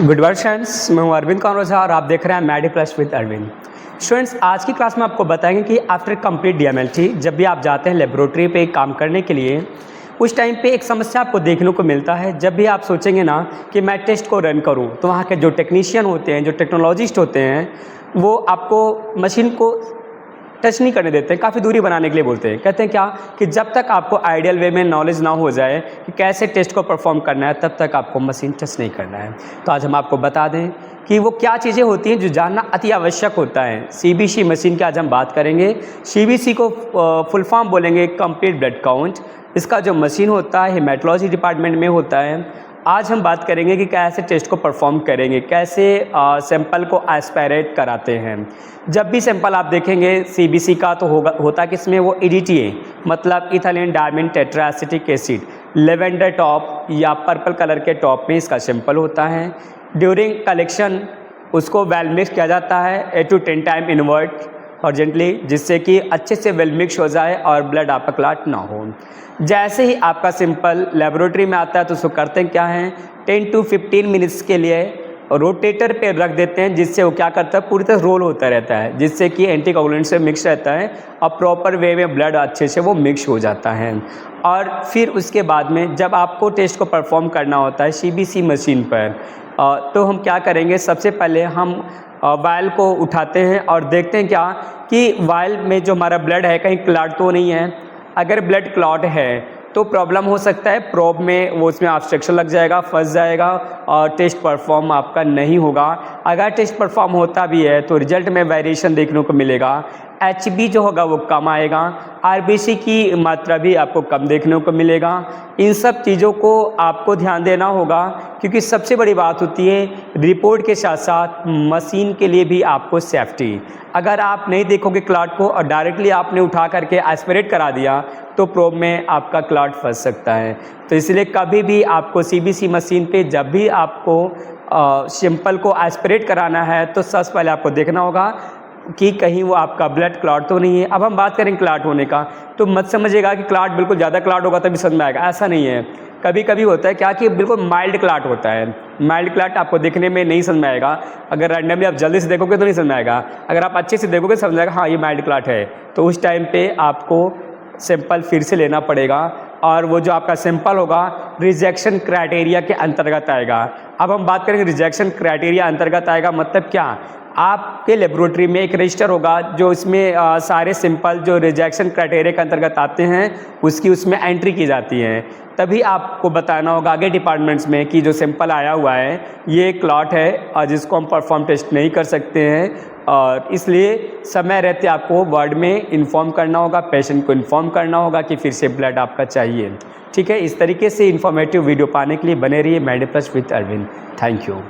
Good work students, मैं हूं अरविंद कौनरोजा और आप देख रहे हैं Maddy plus with Arvind. Students, आज की क्लास में आपको बताएंगे कि आफ्टर कंप्लीट डीएमएलटी जब भी आप जाते हैं लेबोरेटरी पे काम करने के लिए, उस टाइम पे एक समस्या आपको देखने को मिलता है। जब भी आप सोचेंगे ना कि मैं टेस्ट को रन करूं, तो वहाँ के जो टेक्नीशियन होते हैं, जो टेक्नोलॉजिस्ट होते हैं, वो आपको मशीन को टच नहीं करने देते हैं, काफ़ी दूरी बनाने के लिए बोलते हैं। कहते हैं क्या कि जब तक आपको आइडियल वे में नॉलेज ना हो जाए कि कैसे टेस्ट को परफॉर्म करना है, तब तक आपको मशीन टच नहीं करना है। तो आज हम आपको बता दें कि वो क्या चीज़ें होती हैं जो जानना अति आवश्यक होता है। सीबीसी मशीन की आज हम बात करेंगे। सीबीसी को फुल फॉर्म बोलेंगे कंप्लीट ब्लड काउंट। इसका जो मशीन होता है हेमेटोलॉजी डिपार्टमेंट में होता है। आज हम बात करेंगे कि कैसे टेस्ट को परफॉर्म करेंगे, कैसे सैंपल को एस्पायरेट कराते हैं। जब भी सैंपल आप देखेंगे सीबीसी का, तो होता किसमें, वो EDTA मतलब ethylene diamine tetraacetic acid lavender top या पर्पल कलर के टॉप में इसका सैंपल होता है। ड्यूरिंग कलेक्शन उसको वेल मिक्स किया जाता है 8 to 10 टाइम इनवर्ट हॉरिजॉन्टली, जिससे कि अच्छे से वेल मिक्स हो जाए और ब्लड आपका क्लॉट ना हो। जैसे ही आपका सैंपल लेबोरेटरी में आता है तो उसको करते हैं क्या है, 10 to 15 मिनट्स के लिए रोटेटर पे रख देते हैं, जिससे वो क्या करता है, पूरी तरह रोल होता रहता है, जिससे कि एंटीकोगुलेंट से मिक्स रहता है और प्रॉपर वे में ब्लड अच्छे से वो मिक्स हो जाता है। और फिर उसके बाद में जब आपको टेस्ट को परफॉर्म करना होता है सीबीसी मशीन पर, तो हम क्या करेंगे, सबसे पहले हम वायल को उठाते हैं और देखते हैं क्या कि वायल में जो हमारा ब्लड है कहीं क्लॉट तो नहीं है। अगर ब्लड क्लॉट है तो प्रॉब्लम हो सकता है, प्रोब में वो उसमें ऑब्स्ट्रक्शन लग जाएगा, फंस जाएगा और टेस्ट परफॉर्म आपका नहीं होगा। अगर टेस्ट परफॉर्म होता भी है तो रिजल्ट में वेरिएशन देखने को मिलेगा। HB जो होगा वो कम आएगा, RBC की मात्रा भी आपको कम देखने को मिलेगा। इन सब चीज़ों को आपको ध्यान देना होगा, क्योंकि सबसे बड़ी बात होती है रिपोर्ट के साथ साथ मशीन के लिए भी आपको सेफ्टी। अगर आप नहीं देखोगे क्लॉट को और डायरेक्टली आपने उठा करके एस्पिरेट करा दिया तो प्रोब में आपका क्लॉट फंस सकता है। तो इसलिए कभी भी आपको सीबीसी मशीन पे जब भी आपको सैंपल को एस्पिरेट कराना है तो सबसे पहले आपको देखना होगा कि कहीं वो आपका ब्लड क्लॉट तो नहीं है। अब हम बात करें क्लॉट होने का, तो मत समझिएगा कि क्लॉट बिल्कुल ज़्यादा क्लॉट होगा तभी समझ में आएगा, ऐसा नहीं है। कभी कभी होता है क्या कि बिल्कुल माइल्ड क्लॉट होता है। माइल्ड क्लॉट आपको देखने में नहीं समझ में आएगा, अगर रैंडमली आप जल्दी से देखोगे तो नहीं समझ में आएगा। अगर आप अच्छे से देखोगे समझ आएगा हाँ ये माइल्ड क्लॉट है। तो उस टाइम पे आपको सैंपल फिर से लेना पड़ेगा और वो जो आपका सैंपल होगा रिजेक्शन क्राइटेरिया के अंतर्गत आएगा। अब हम बात करेंगे रिजेक्शन क्राइटेरिया अंतर्गत आएगा मतलब क्या, आपके लेबोरेटरी में एक रजिस्टर होगा जो इसमें सारे सैंपल जो रिजेक्शन क्राइटेरिया के अंतर्गत आते हैं उसकी उसमें एंट्री की जाती है। तभी आपको बताना होगा आगे डिपार्टमेंट्स में कि जो सैंपल आया हुआ है ये क्लॉट है और जिसको हम परफॉर्म टेस्ट नहीं कर सकते हैं, और इसलिए समय रहते आपको वर्ड में इन्फॉर्म करना होगा, पेशेंट को इन्फॉर्म करना होगा कि फिर से ब्लड आपका चाहिए। ठीक है, इस तरीके से इन्फॉर्मेटिव वीडियो पाने के लिए बने रहिए Maddy plus with Arvind. Thank you.